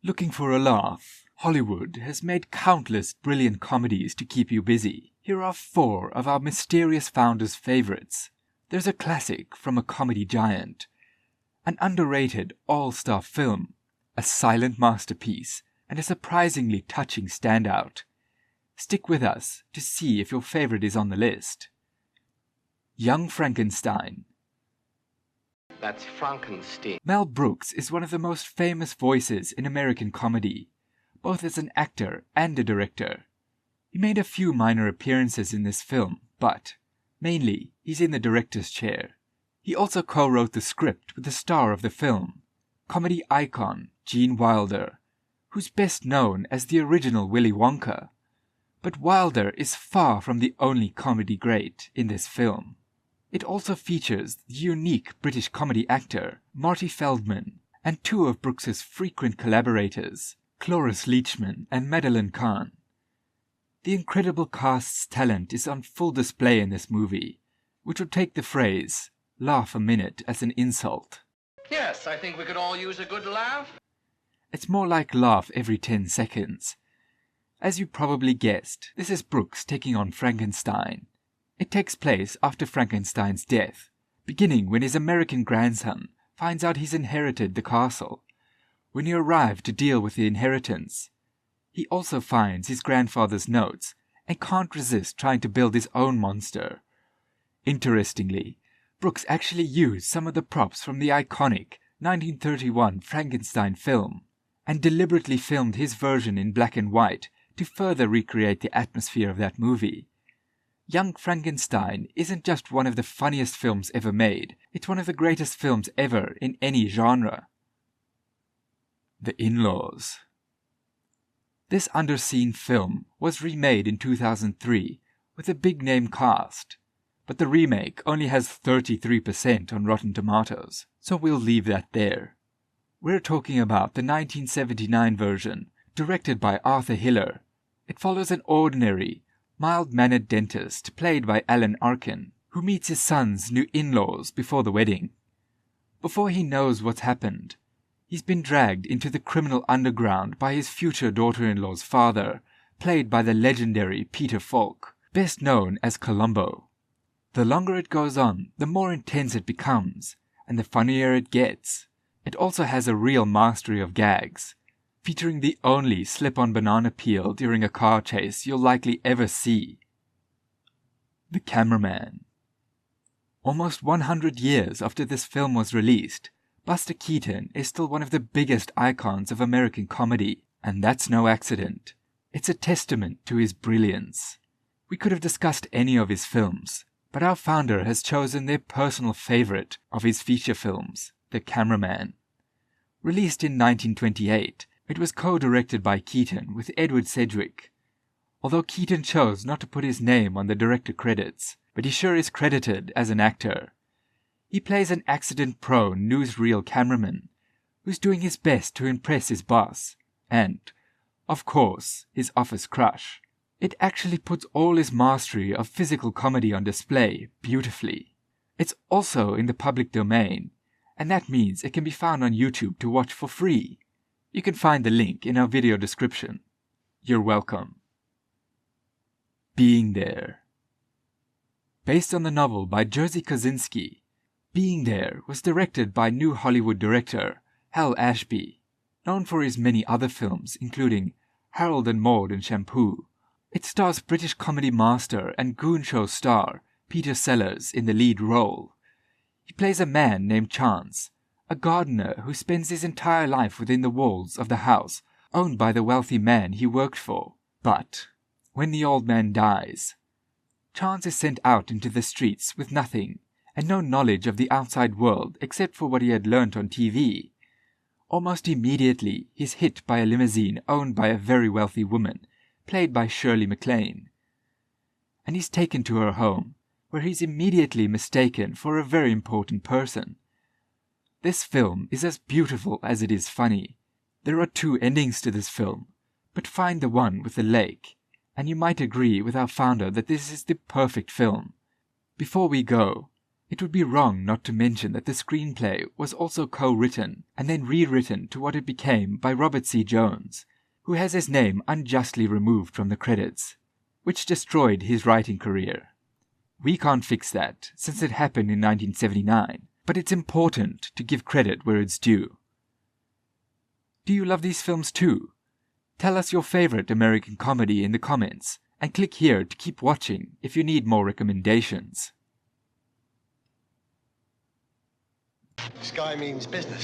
Looking for a laugh? Hollywood has made countless brilliant comedies to keep you busy. Here are 4 of our mysterious founders' favorites. There's a classic from a comedy giant, an underrated all-star film, a silent masterpiece, and a surprisingly touching standout. Stick with us to see if your favorite is on the list. Young Frankenstein. That's Frankenstein. Mel Brooks is one of the most famous voices in American comedy, both as an actor and a director. He made a few minor appearances in this film, but mainly he's in the director's chair. He also co-wrote the script with the star of the film, comedy icon Gene Wilder, who's best known as the original Willy Wonka. But Wilder is far from the only comedy great in this film. It also features the unique British comedy actor Marty Feldman and 2 of Brooks's frequent collaborators, Cloris Leachman and Madeline Kahn. The incredible cast's talent is on full display in this movie, which would take the phrase, "laugh a minute," as an insult. Yes, I think we could all use a good laugh. It's more like laugh every 10 seconds. As you probably guessed, this is Brooks taking on Frankenstein. It takes place after Frankenstein's death, beginning when his American grandson finds out he's inherited the castle. When he arrives to deal with the inheritance, he also finds his grandfather's notes and can't resist trying to build his own monster. Interestingly, Brooks actually used some of the props from the iconic 1931 Frankenstein film and deliberately filmed his version in black and white to further recreate the atmosphere of that movie. Young Frankenstein isn't just one of the funniest films ever made, it's one of the greatest films ever in any genre. The In-Laws. This underseen film was remade in 2003 with a big-name cast, but the remake only has 33% on Rotten Tomatoes, so we'll leave that there. We're talking about the 1979 version, directed by Arthur Hiller. It follows an ordinary, mild-mannered dentist played by Alan Arkin, who meets his son's new in-laws before the wedding. Before he knows what's happened, he's been dragged into the criminal underground by his future daughter-in-law's father, played by the legendary Peter Falk, best known as Columbo. The longer it goes on, the more intense it becomes, and the funnier it gets. It also has a real mastery of gags, featuring the only slip-on banana peel during a car chase you'll likely ever see. The Cameraman. Almost 100 years after this film was released, Buster Keaton is still one of the biggest icons of American comedy, and that's no accident. It's a testament to his brilliance. We could have discussed any of his films, but our founder has chosen their personal favorite of his feature films, The Cameraman. Released in 1928, it was co-directed by Keaton with Edward Sedgwick. Although Keaton chose not to put his name on the director credits, but he sure is credited as an actor. He plays an accident-prone newsreel cameraman who's doing his best to impress his boss and, of course, his office crush. It actually puts all his mastery of physical comedy on display beautifully. It's also in the public domain, and that means it can be found on YouTube to watch for free. You can find the link in our video description. You're welcome. Being There. Based on the novel by Jerzy Kosinski, Being There was directed by New Hollywood director Hal Ashby, known for his many other films including Harold and Maude and Shampoo. It stars British comedy master and Goon Show star Peter Sellers in the lead role. He plays a man named Chance, a gardener who spends his entire life within the walls of the house owned by the wealthy man he worked for. But when the old man dies, Chance is sent out into the streets with nothing and no knowledge of the outside world except for what he had learnt on TV. Almost immediately, he's hit by a limousine owned by a very wealthy woman, played by Shirley MacLaine, and he's taken to her home, where he's immediately mistaken for a very important person. This film is as beautiful as it is funny. There are 2 endings to this film, but find the one with the lake, and you might agree with our founder that this is the perfect film. Before we go, It would be wrong not to mention that the screenplay was also co-written and then rewritten to what it became by Robert C. Jones, who has his name unjustly removed from the credits, which destroyed his writing career. We can't fix that, since it happened in 1979, but it's important to give credit where it's due. Do you love these films too? Tell us your favorite American comedy in the comments, and click here to keep watching if you need more recommendations. Sky means business.